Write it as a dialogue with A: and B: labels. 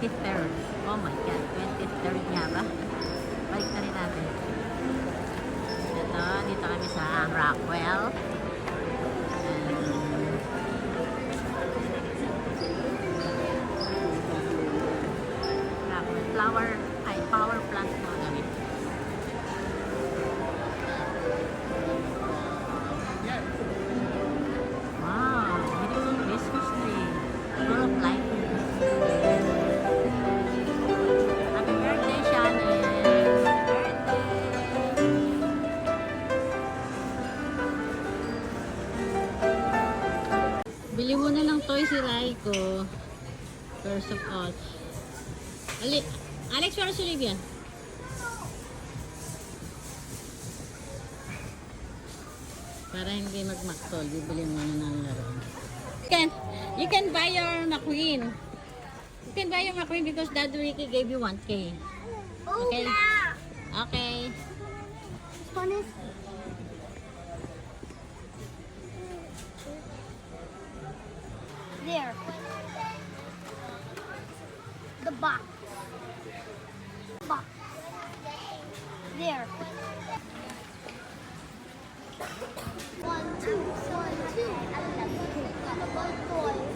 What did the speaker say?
A: 23rd. Oh my God, 23rd nga ba? Balik na rin natin. Ito, dito kami sa Rockwell. Rockwell power plant mo kami. Wow, beautiful Christmas tree. Full of lighting. Happy birthday, Shannon! Bili mo na lang toy si Raiko. First of all. Alex, where's Olivia? Para hindi magmaktol, bibili mo na ng laro. You can buy your McQueen. You can buy your McQueen because Dad Ricky gave you 1K. Okay? Okay.
B: Spanish. There. The box. Box. There. 1, 2, 1, 2. I love you. Got a boy.